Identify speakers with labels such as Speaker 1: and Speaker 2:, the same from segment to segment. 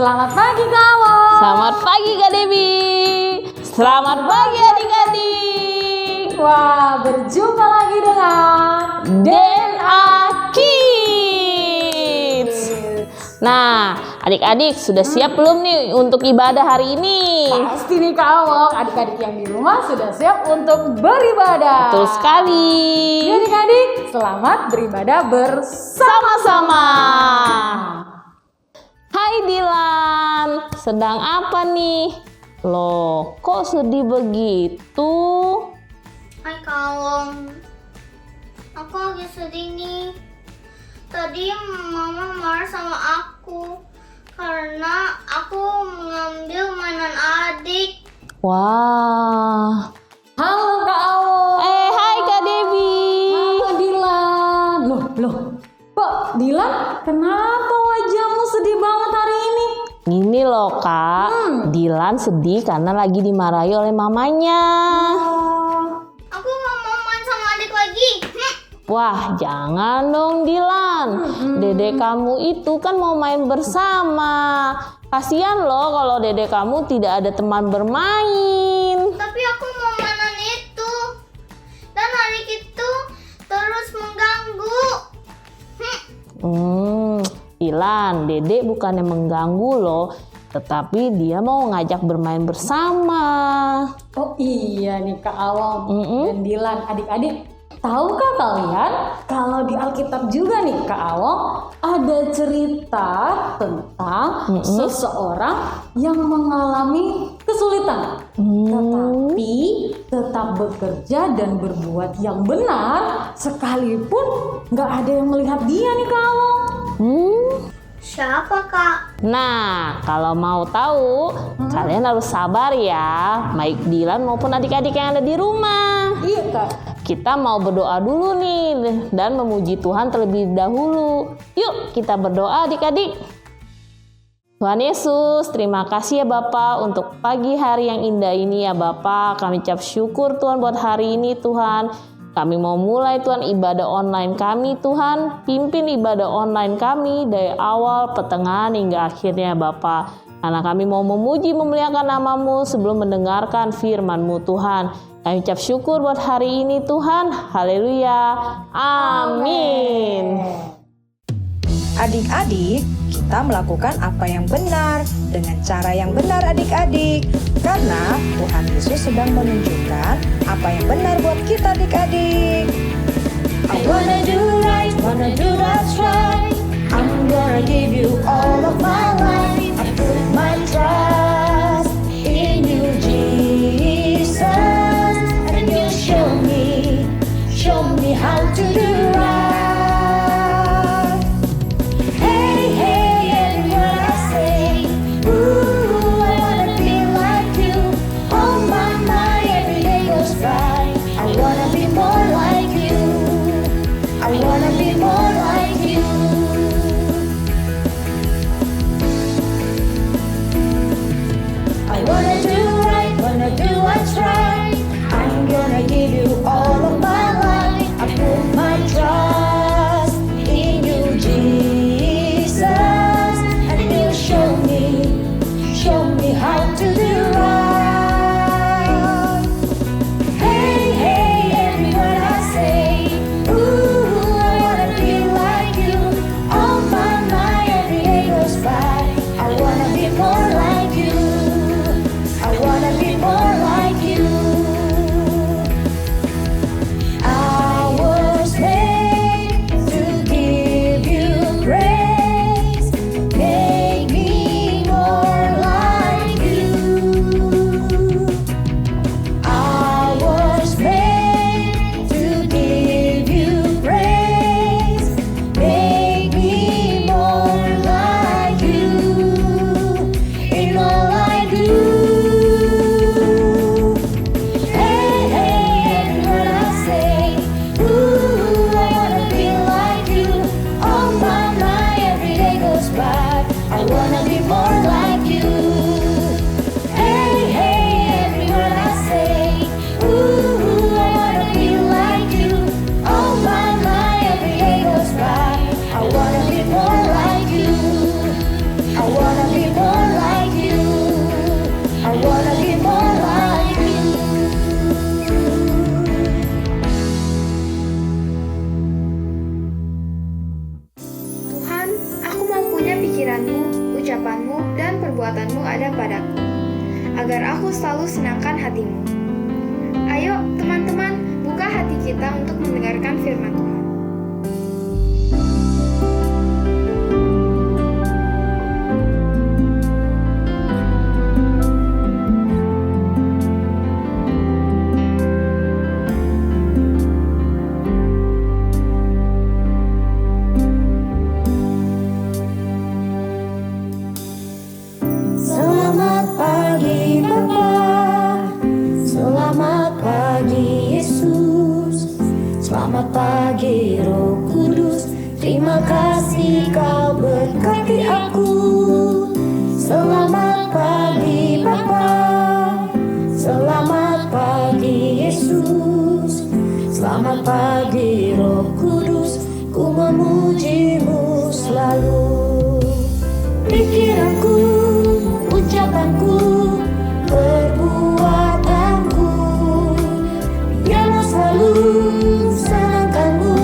Speaker 1: Selamat pagi kawan.
Speaker 2: Selamat pagi Kak Devi. Selamat pagi adik-adik.
Speaker 1: Wah, berjumpa lagi dengan
Speaker 2: DNA Kids. Nah, adik-adik sudah siap belum nih untuk ibadah hari ini?
Speaker 1: Pasti nih kawan, adik-adik yang di rumah sudah siap untuk beribadah.
Speaker 2: Betul sekali.
Speaker 1: Jadi adik-adik, selamat beribadah
Speaker 2: Sama-sama. Hai Dilan, sedang apa nih? Loh, kok sedih begitu?
Speaker 3: Hai Kalong, aku lagi sedih nih. Tadi mama marah sama aku karena aku mengambil mainan adik.
Speaker 2: Wah.
Speaker 1: Halo Kak Awo.
Speaker 2: Hai Kak Devi.
Speaker 1: Halo Dilan. Loh. Kok Dilan, kenapa wajahmu sedih banget hari ini?
Speaker 2: Gini loh Kak, Dilan sedih karena lagi dimarahi oleh mamanya.
Speaker 3: Aku nggak mau main sama adik lagi.
Speaker 2: Wah, jangan dong Dilan. Dedek kamu itu kan mau main bersama. Kasihan loh kalau dedek kamu tidak ada teman bermain.
Speaker 3: Tapi aku mau mainan itu. Dan adik itu terus mengganggu.
Speaker 2: Dilan, dedek bukannya mengganggu loh, tetapi dia mau ngajak bermain bersama.
Speaker 1: Oh iya nih Kak Awam dan Dilan, adik-adik, tahukah kalian kalau di Alkitab juga nih Kak Awam ada cerita tentang seseorang yang mengalami kesulitan, tetapi tetap bekerja dan berbuat yang benar sekalipun nggak ada yang melihat dia nih Kak Awam.
Speaker 3: Siapa Kak?
Speaker 2: Nah, kalau mau tahu, kalian harus sabar ya, baik Dilan maupun adik-adik yang ada di rumah.
Speaker 1: Iya Kak.
Speaker 2: Kita mau berdoa dulu nih dan memuji Tuhan terlebih dahulu. Yuk kita berdoa adik-adik. Tuhan Yesus, terima kasih ya Bapak untuk pagi hari yang indah ini ya Bapak. Kami ucap syukur Tuhan buat hari ini Tuhan. Kami mau mulai Tuhan ibadah online kami Tuhan. Pimpin ibadah online kami dari awal, pertengahan hingga akhirnya Bapak. Karena kami mau memuji memuliakan nama-Mu sebelum mendengarkan firman-Mu Tuhan. Kami ucap syukur buat hari ini Tuhan. Haleluya. Amin.
Speaker 4: Adik-adik, kita melakukan apa yang benar dengan cara yang benar adik-adik. Karena Tuhan Yesus sedang menunjukkan apa yang benar buat kita adik-adik. I wanna do right, wanna do what's right. I'm gonna give you all of my life. I put my trust in you, Jesus. And you show me how to do right.
Speaker 5: selalu senangkan hatimu. Ayo teman-teman, buka hati kita untuk mendengarkan firman Tuhan.
Speaker 6: Selamat pagi Bapa, selamat pagi Yesus, selamat pagi Roh Kudus, terima kasih Kau berkati aku. Selamat pagi Bapa, selamat pagi Yesus, selamat pagi Roh Kudus, ku memuji-Mu selalu. Pikiranku, ucapanku, perbuatanku, biarlah selalu senangkan-Mu,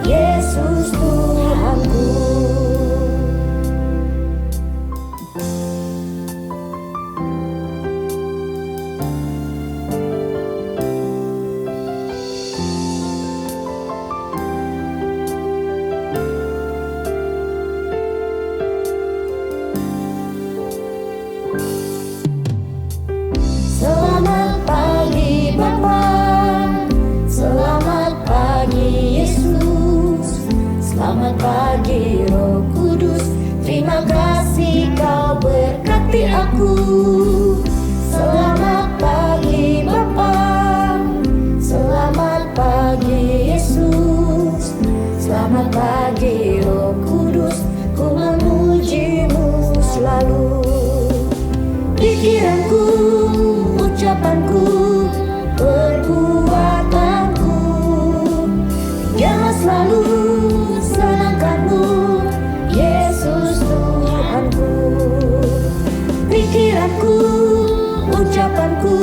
Speaker 6: Yesus Tuhanku. Selamat pagi Bapa, selamat pagi Yesus, selamat pagi Roh Kudus, terima kasih Kau berkati aku. Selamat pagi Bapa, selamat pagi Yesus, selamat pagi Roh Kudus, ku memuji-Mu selalu. Pikiranku, ucapanku, perbuatanku, biarlah selalu senangkan-Mu, Yesus Tuhanku. Pikiranku, ucapanku,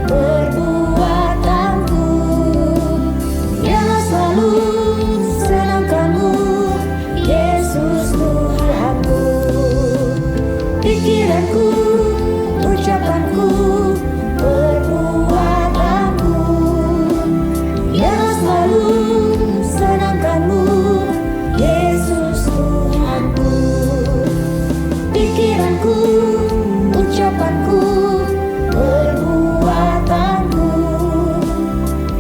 Speaker 6: perbuatanku, biarlah selalu senangkan-Mu, Yesus Tuhanku. Pikiranku, ucapanku, perbuatanku, biarlah selalu senangkan-Mu, Yesus Tuhanku. Pikiranku, ucapanku, perbuatanku,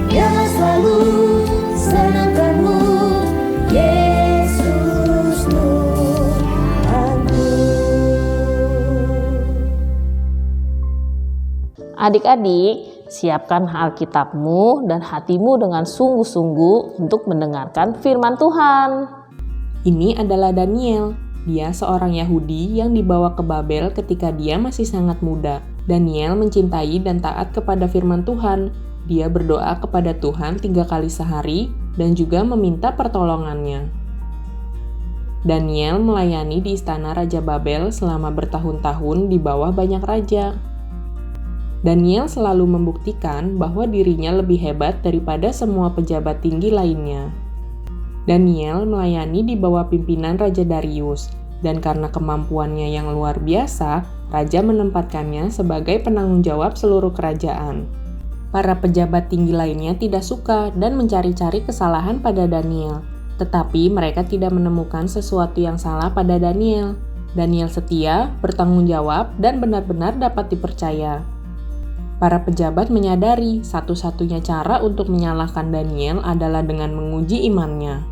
Speaker 6: biarlah selalu senangkan-Mu, Yesus Tuhanku.
Speaker 2: Adik-adik, siapkan Alkitabmu dan hatimu dengan sungguh-sungguh untuk mendengarkan firman Tuhan.
Speaker 7: Ini adalah Daniel. Dia seorang Yahudi yang dibawa ke Babel ketika dia masih sangat muda. Daniel mencintai dan taat kepada firman Tuhan. Dia berdoa kepada Tuhan 3 kali sehari dan juga meminta pertolongannya. Daniel melayani di istana Raja Babel selama bertahun-tahun di bawah banyak raja. Daniel selalu membuktikan bahwa dirinya lebih hebat daripada semua pejabat tinggi lainnya. Daniel melayani di bawah pimpinan Raja Darius, dan karena kemampuannya yang luar biasa, raja menempatkannya sebagai penanggung jawab seluruh kerajaan. Para pejabat tinggi lainnya tidak suka dan mencari-cari kesalahan pada Daniel, tetapi mereka tidak menemukan sesuatu yang salah pada Daniel. Daniel setia, bertanggung jawab, dan benar-benar dapat dipercaya. Para pejabat menyadari satu-satunya cara untuk menyalahkan Daniel adalah dengan menguji imannya.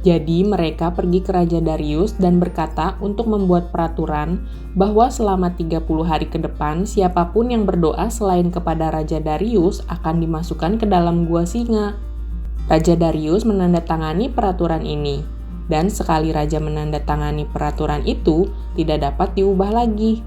Speaker 7: Jadi mereka pergi ke Raja Darius dan berkata untuk membuat peraturan bahwa selama 30 hari ke depan siapapun yang berdoa selain kepada Raja Darius akan dimasukkan ke dalam gua singa. Raja Darius menandatangani peraturan ini, dan sekali raja menandatangani peraturan itu tidak dapat diubah lagi.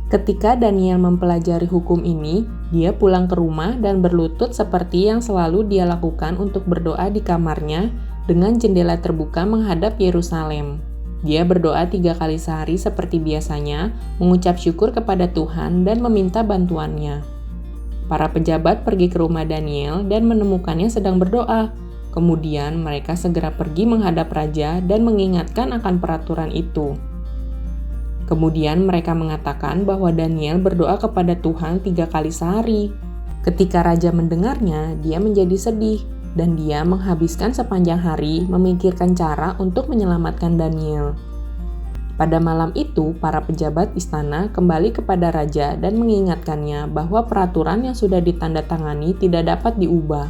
Speaker 7: Ketika Daniel mempelajari hukum ini, dia pulang ke rumah dan berlutut seperti yang selalu dia lakukan untuk berdoa di kamarnya dengan jendela terbuka menghadap Yerusalem. Dia berdoa 3 kali sehari seperti biasanya, mengucap syukur kepada Tuhan dan meminta bantuannya. Para pejabat pergi ke rumah Daniel dan menemukannya sedang berdoa. Kemudian mereka segera pergi menghadap raja dan mengingatkan akan peraturan itu. Kemudian mereka mengatakan bahwa Daniel berdoa kepada Tuhan 3 kali sehari. Ketika raja mendengarnya, dia menjadi sedih dan dia menghabiskan sepanjang hari memikirkan cara untuk menyelamatkan Daniel. Pada malam itu, para pejabat istana kembali kepada raja dan mengingatkannya bahwa peraturan yang sudah ditandatangani tidak dapat diubah.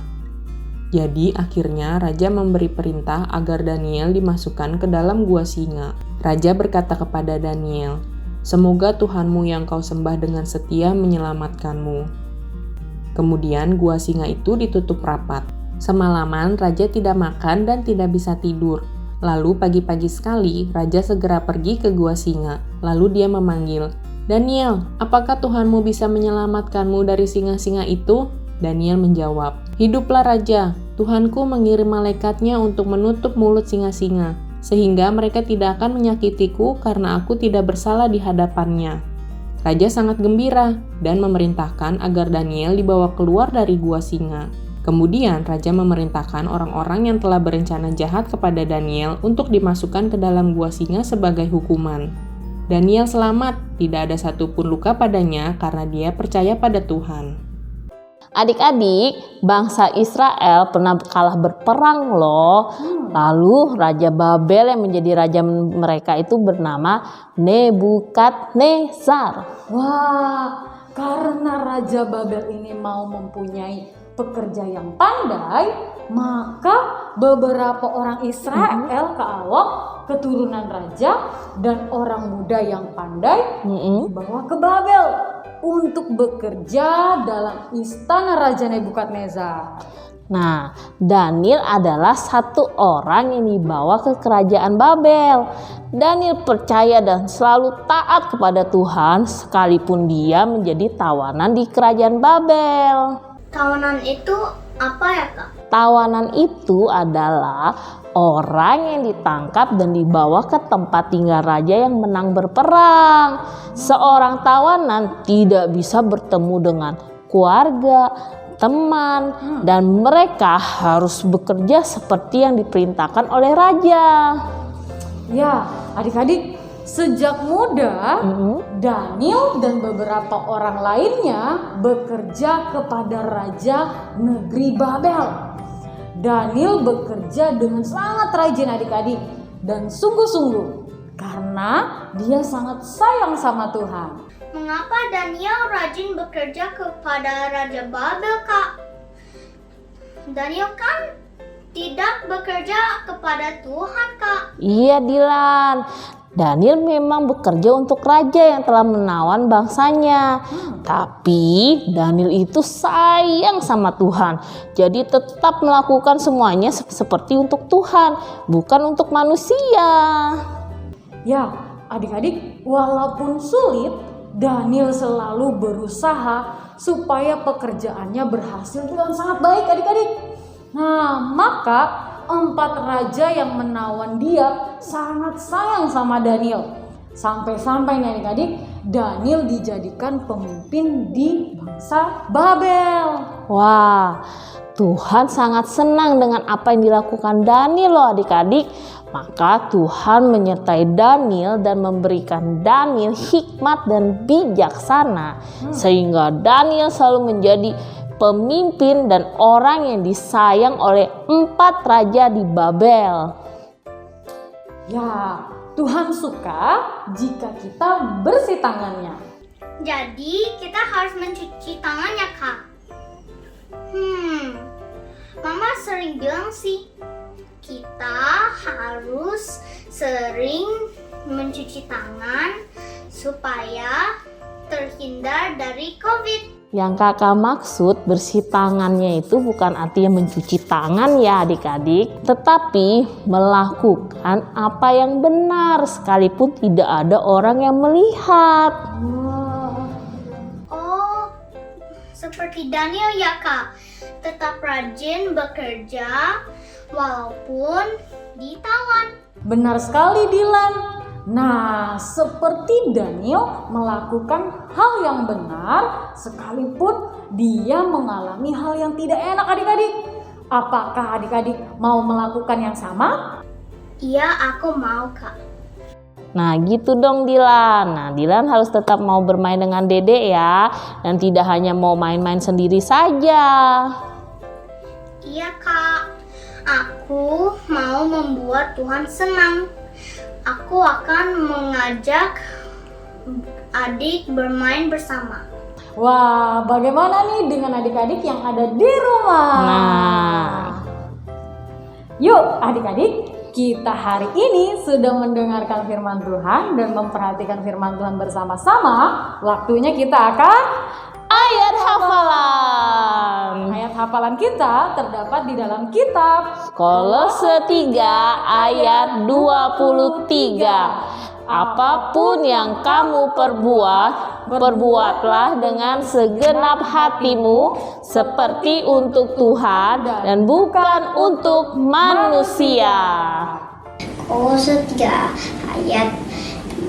Speaker 7: Jadi akhirnya raja memberi perintah agar Daniel dimasukkan ke dalam gua singa. Raja berkata kepada Daniel, "Semoga Tuhanmu yang kau sembah dengan setia menyelamatkanmu." Kemudian gua singa itu ditutup rapat. Semalaman raja tidak makan dan tidak bisa tidur. Lalu pagi-pagi sekali raja segera pergi ke gua singa. Lalu dia memanggil, "Daniel, apakah Tuhanmu bisa menyelamatkanmu dari singa-singa itu?" Daniel menjawab, "Hiduplah raja, Tuhanku mengirim malaikatnya untuk menutup mulut singa-singa, sehingga mereka tidak akan menyakitiku karena aku tidak bersalah di hadapannya." Raja sangat gembira dan memerintahkan agar Daniel dibawa keluar dari gua singa. Kemudian raja memerintahkan orang-orang yang telah berencana jahat kepada Daniel untuk dimasukkan ke dalam gua singa sebagai hukuman. Daniel selamat, tidak ada satupun luka padanya karena dia percaya pada Tuhan.
Speaker 2: Adik-adik, bangsa Israel pernah kalah berperang loh. Lalu Raja Babel yang menjadi raja mereka itu bernama Nebukadnezar.
Speaker 1: Wah, karena Raja Babel ini mau mempunyai pekerja yang pandai, maka beberapa orang Israel keturunan raja dan orang muda yang pandai dibawa ke Babel untuk bekerja dalam istana Raja Nebukadnezar.
Speaker 2: Nah, Daniel adalah satu orang yang dibawa ke kerajaan Babel. Daniel percaya dan selalu taat kepada Tuhan sekalipun dia menjadi tawanan di kerajaan Babel.
Speaker 3: Tawanan itu apa ya, Kak?
Speaker 2: Tawanan itu adalah orang yang ditangkap dan dibawa ke tempat tinggal raja yang menang berperang. Seorang tawanan tidak bisa bertemu dengan keluarga, teman, dan mereka harus bekerja seperti yang diperintahkan oleh raja.
Speaker 1: Ya, adik-adik, sejak muda Daniel dan beberapa orang lainnya bekerja kepada raja negeri Babel. Daniel bekerja dengan sangat rajin adik-adik dan sungguh-sungguh karena dia sangat sayang sama Tuhan.
Speaker 3: Mengapa Daniel rajin bekerja kepada Raja Babel, Kak? Daniel kan tidak bekerja kepada Tuhan, Kak.
Speaker 2: Iya, Dilan. Daniel memang bekerja untuk raja yang telah menawan bangsanya. Tapi Daniel itu sayang sama Tuhan. Jadi tetap melakukan semuanya seperti untuk Tuhan, bukan untuk manusia.
Speaker 1: Ya, adik-adik, walaupun sulit, Daniel selalu berusaha supaya pekerjaannya berhasil dengan sangat baik adik-adik. Nah, maka 4 raja yang menawan dia sangat sayang sama Daniel. Sampai-sampai nih adik-adik, Daniel dijadikan pemimpin di bangsa Babel.
Speaker 2: Wah, Tuhan sangat senang dengan apa yang dilakukan Daniel loh adik-adik. Maka Tuhan menyertai Daniel dan memberikan Daniel hikmat dan bijaksana. Sehingga Daniel selalu menjadi pemimpin dan orang yang disayang oleh 4 raja di Babel.
Speaker 1: Ya, Tuhan suka jika kita bersih tangannya.
Speaker 3: Jadi kita harus mencuci tangannya, Kak. Mama sering bilang sih, kita harus sering mencuci tangan supaya terhindar dari COVID.
Speaker 2: Yang kakak maksud bersih tangannya itu bukan artinya mencuci tangan ya adik-adik, tetapi melakukan apa yang benar sekalipun tidak ada orang yang melihat.
Speaker 3: Oh, seperti Daniel ya, Kak. Tetap rajin bekerja walaupun ditawan.
Speaker 1: Benar sekali Dilan. Nah, seperti Daniel melakukan hal yang benar sekalipun dia mengalami hal yang tidak enak adik-adik. Apakah adik-adik mau melakukan yang sama?
Speaker 3: Iya, aku mau, Kak.
Speaker 2: Nah gitu dong Dilan. Nah Dilan harus tetap mau bermain dengan Dedek ya. Dan tidak hanya mau main-main sendiri saja.
Speaker 3: Iya Kak, aku mau membuat Tuhan senang. Aku akan mengajak adik bermain bersama.
Speaker 1: Wah, bagaimana nih dengan adik-adik yang ada di rumah?
Speaker 2: Nah.
Speaker 1: Yuk adik-adik, kita hari ini sudah mendengarkan firman Tuhan dan memperhatikan firman Tuhan bersama-sama. Waktunya kita akan
Speaker 2: Ayat hafalan.
Speaker 1: ayat hafalan kita terdapat di dalam kitab
Speaker 2: Kolose 3 ayat 23. Apapun yang kamu perbuat, perbuatlah dengan segenap hatimu seperti untuk Tuhan dan bukan untuk manusia.
Speaker 3: Kolose 3 ayat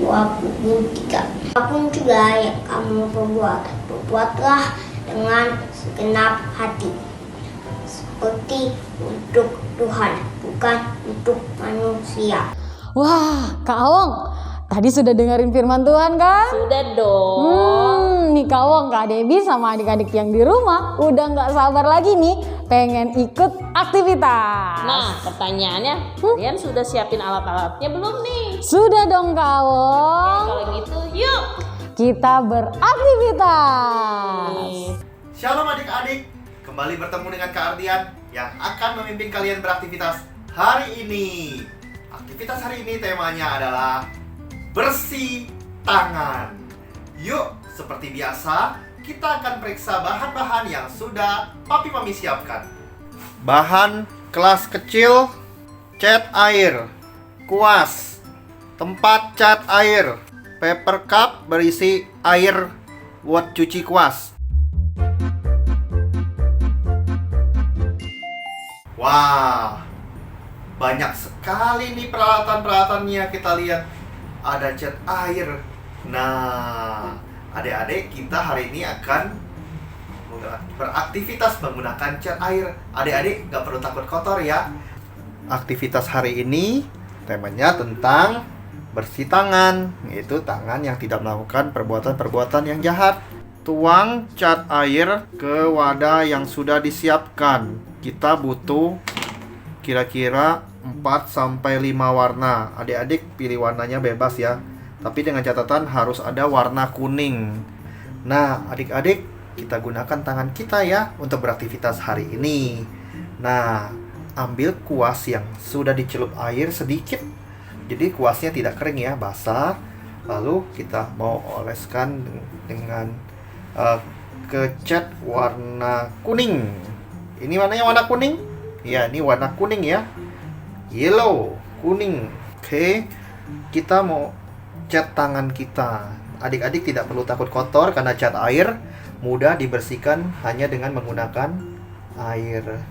Speaker 3: 23. Apapun juga yang kamu perbuat, perbuatlah dengan segenap hati seperti untuk Tuhan, bukan untuk manusia.
Speaker 1: Wah, Kak Awong, tadi sudah dengerin firman Tuhan kan?
Speaker 2: Sudah dong.
Speaker 1: Nih Kak Awong, Kak Debbie sama adik-adik yang di rumah udah nggak sabar lagi nih pengen ikut aktivitas.
Speaker 2: Nah, pertanyaannya, kalian sudah siapin alat-alatnya belum nih?
Speaker 1: Sudah dong Kak Awong,
Speaker 2: Kalau gitu, yuk.
Speaker 1: kita beraktivitas.
Speaker 8: Shalom adik-adik, kembali bertemu dengan Kak Ardian yang akan memimpin kalian beraktivitas hari ini. Aktivitas hari ini temanya adalah bersih tangan. Yuk, seperti biasa, kita akan periksa bahan-bahan yang sudah Papi Mami siapkan. Bahan kelas kecil, cat air, kuas, tempat cat air, paper cup berisi air buat cuci kuas. Wah, banyak sekali nih peralatan-peralatannya. Kita lihat ada cat air. Nah, adik-adik, kita hari ini akan beraktivitas menggunakan cat air. Adik-adik gak perlu takut kotor ya. Aktivitas hari ini temanya tentang bersih tangan, yaitu tangan yang tidak melakukan perbuatan-perbuatan yang jahat. Tuang cat air ke wadah yang sudah disiapkan. Kita butuh kira-kira 4-5 warna. Adik-adik pilih warnanya bebas ya. Tapi dengan catatan harus ada warna kuning. Nah, adik-adik, kita gunakan tangan kita ya untuk beraktivitas hari ini. Nah, ambil kuas yang sudah dicelup air sedikit. Jadi kuasnya tidak kering ya, basah. Lalu kita mau oleskan dengan ke cat warna kuning. Ini warnanya warna kuning? Ya, ini warna kuning ya. Yellow, kuning. Oke, kita mau cat tangan kita. Adik-adik tidak perlu takut kotor karena cat air mudah dibersihkan hanya dengan menggunakan air.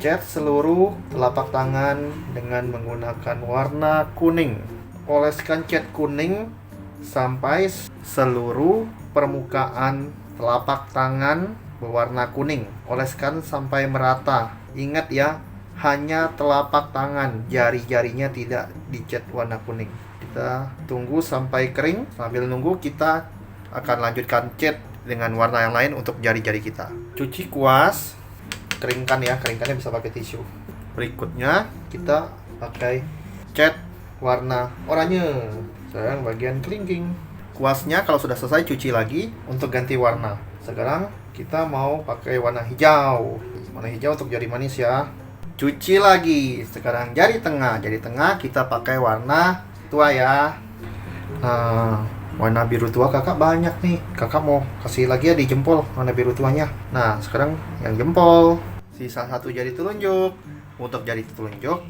Speaker 8: Cat seluruh telapak tangan dengan menggunakan warna kuning. Oleskan cat kuning sampai seluruh permukaan telapak tangan berwarna kuning. Oleskan sampai merata. Ingat ya, hanya telapak tangan, jari-jarinya tidak dicat warna kuning. Kita tunggu sampai kering. Sambil nunggu kita akan lanjutkan cat dengan warna yang lain untuk jari-jari kita. Cuci kuas, keringkan ya, keringkannya bisa pakai tisu. Berikutnya kita pakai cat warna oranye. Sekarang bagian kelingking. Kuasnya kalau sudah selesai cuci lagi untuk ganti warna. Sekarang kita mau pakai warna hijau. Warna hijau untuk jari manis ya. Cuci lagi. Sekarang jari tengah. Jari tengah kita pakai warna tua ya. Nah, warna biru tua kakak banyak nih. Kakak mau kasih lagi ya di jempol warna biru tuanya. Nah, sekarang yang jempol. Sisa satu jari telunjuk. Untuk jari telunjuk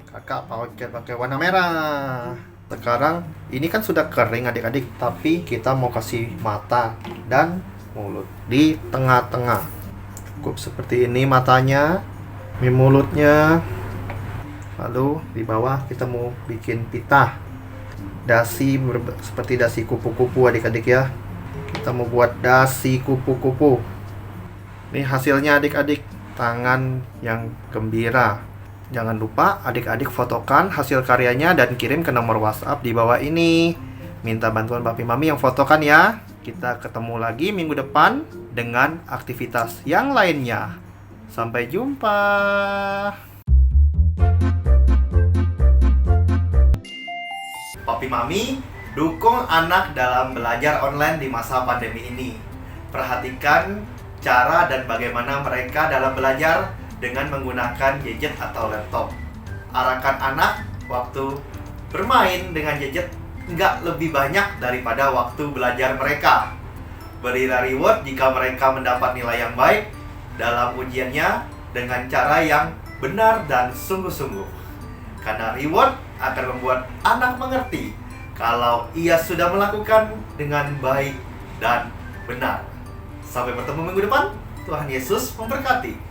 Speaker 8: kakak mau cat pakai warna merah. Sekarang ini kan sudah kering adik-adik, tapi kita mau kasih mata dan mulut di tengah-tengah. Cukup seperti ini matanya, ini mulutnya. Lalu di bawah kita mau bikin pita. Dasi seperti dasi kupu-kupu adik-adik ya. Kita mau buat dasi kupu-kupu. Ini hasilnya adik-adik, tangan yang gembira. Jangan lupa adik-adik fotokan hasil karyanya dan kirim ke nomor WhatsApp di bawah ini. Minta bantuan papi mami yang fotokan ya. Kita ketemu lagi minggu depan dengan aktivitas yang lainnya. Sampai jumpa. Papi mami, dukung anak dalam belajar online di masa pandemi ini. Perhatikan cara dan bagaimana mereka dalam belajar dengan menggunakan gadget atau laptop. Arahkan anak waktu bermain dengan gadget nggak lebih banyak daripada waktu belajar mereka. Berilah reward jika mereka mendapat nilai yang baik dalam ujiannya dengan cara yang benar dan sungguh-sungguh. Karena reward akan membuat anak mengerti kalau ia sudah melakukan dengan baik dan benar. Sampai bertemu minggu depan. Tuhan Yesus memberkati.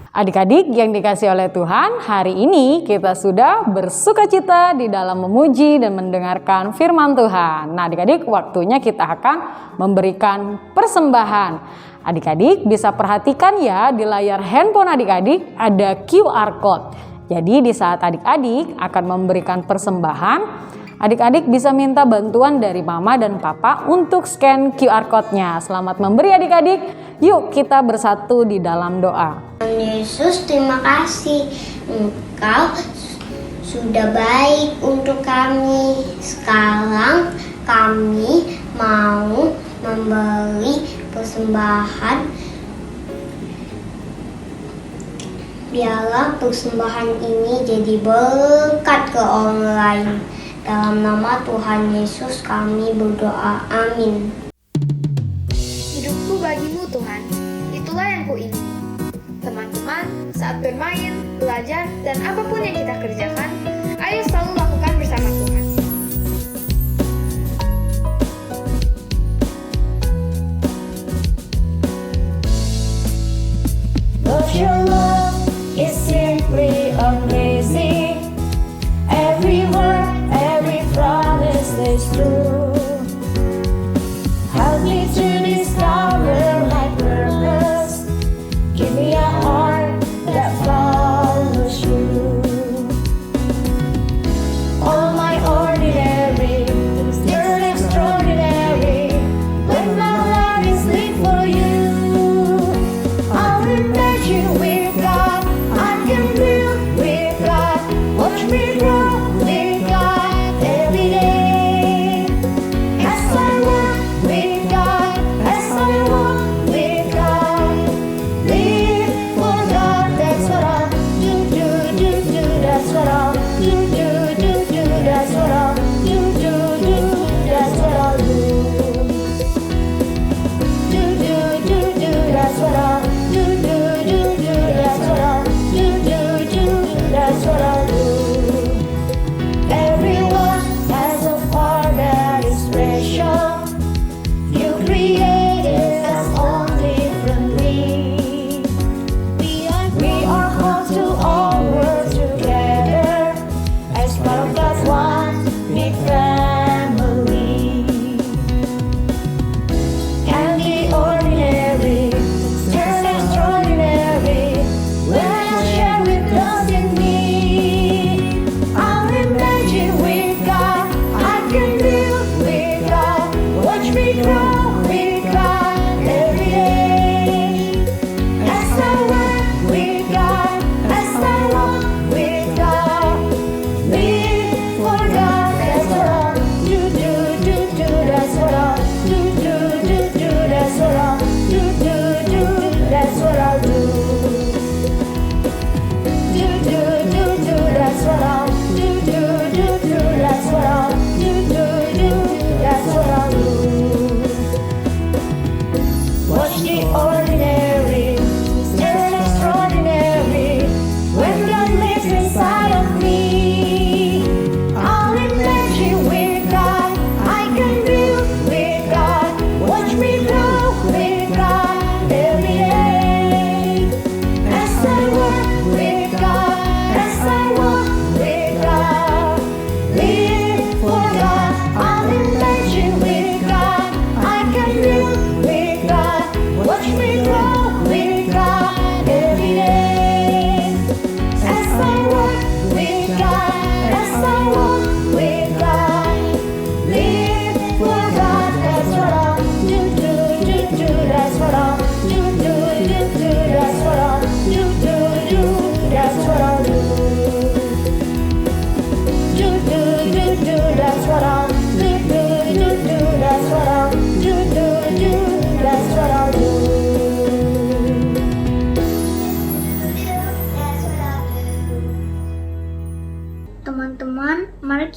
Speaker 1: Adik-adik yang dikasih oleh Tuhan, hari ini kita sudah bersukacita di dalam memuji dan mendengarkan firman Tuhan. Nah, adik-adik, waktunya kita akan memberikan persembahan. Adik-adik bisa perhatikan ya, di layar handphone adik-adik ada QR code. Jadi di saat adik-adik akan memberikan persembahan, adik-adik bisa minta bantuan dari mama dan papa untuk scan QR code-nya. Selamat memberi adik-adik. Yuk kita bersatu di dalam doa.
Speaker 3: Tuhan Yesus, terima kasih. Engkau sudah baik untuk kami. Sekarang kami mau memberi persembahan. Biarlah persembahan ini jadi berkat ke orang lain. Dalam nama Tuhan Yesus kami berdoa. Amin.
Speaker 5: Hidupku bagimu Tuhan, itulah yang kuingini. Teman-teman, saat bermain, belajar, dan apapun yang kita kerjakan, ayo selalu lakukan bersama Tuhan.
Speaker 6: But your love is simply amazing. Every word, every promise is true. Help me to discover my purpose. Give me a heart that follows you.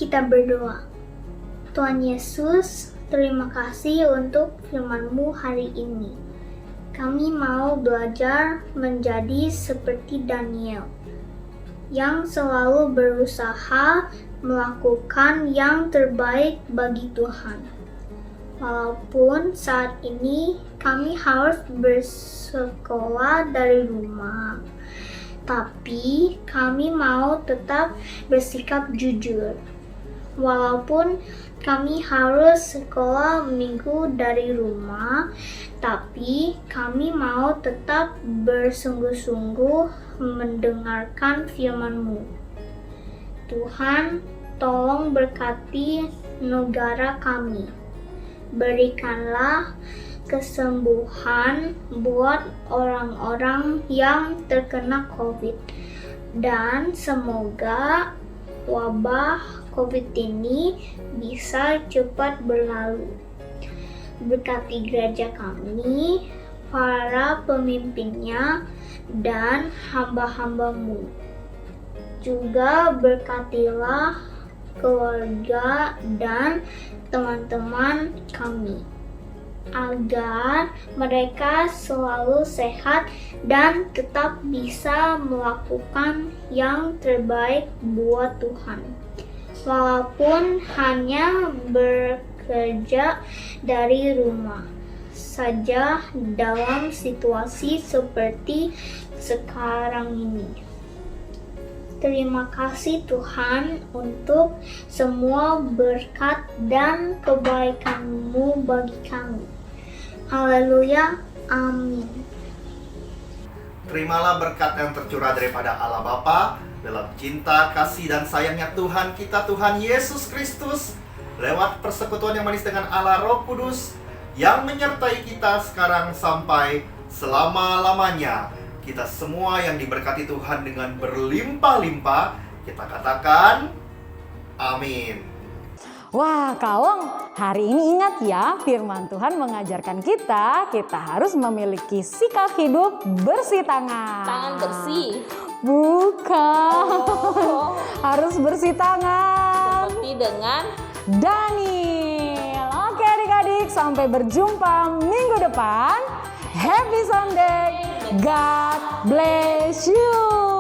Speaker 3: kita berdoa. Tuhan Yesus, terima kasih untuk firman-Mu hari ini. Kami mau belajar menjadi seperti Daniel, yang selalu berusaha melakukan yang terbaik bagi Tuhan. Walaupun saat ini kami harus bersekolah dari rumah, tapi kami mau tetap bersikap jujur. Walaupun kami harus sekolah minggu dari rumah, tapi kami mau tetap bersungguh-sungguh mendengarkan firman-Mu. Tuhan, tolong berkati negara kami. Berikanlah kesembuhan buat orang-orang yang terkena COVID. Dan semoga wabah COVID ini bisa cepat berlalu. Berkati gereja kami, para pemimpinnya, dan hamba-hamba-Mu. Juga berkatilah keluarga dan teman-teman kami, agar mereka selalu sehat dan tetap bisa melakukan yang terbaik buat Tuhan. Walaupun hanya bekerja dari rumah saja dalam situasi seperti sekarang ini. Terima kasih Tuhan untuk semua berkat dan kebaikan-Mu bagi kami. Haleluya, amin.
Speaker 8: Terimalah berkat yang tercurah daripada Allah Bapa dalam cinta, kasih, dan sayangnya Tuhan kita, Tuhan Yesus Kristus, lewat persekutuan yang manis dengan Allah Roh Kudus, yang menyertai kita sekarang sampai selama-lamanya. Kita semua yang diberkati Tuhan dengan berlimpah-limpah, kita katakan, amin.
Speaker 1: Wah, Kawong, hari ini ingat ya, firman Tuhan mengajarkan kita harus memiliki sikap hidup bersih tangan.
Speaker 2: Tangan bersih.
Speaker 1: Bukan, harus bersih tangan.
Speaker 2: Seperti dengan
Speaker 1: Daniel. Oke adik-adik, sampai berjumpa minggu depan. Happy Sunday. God bless you.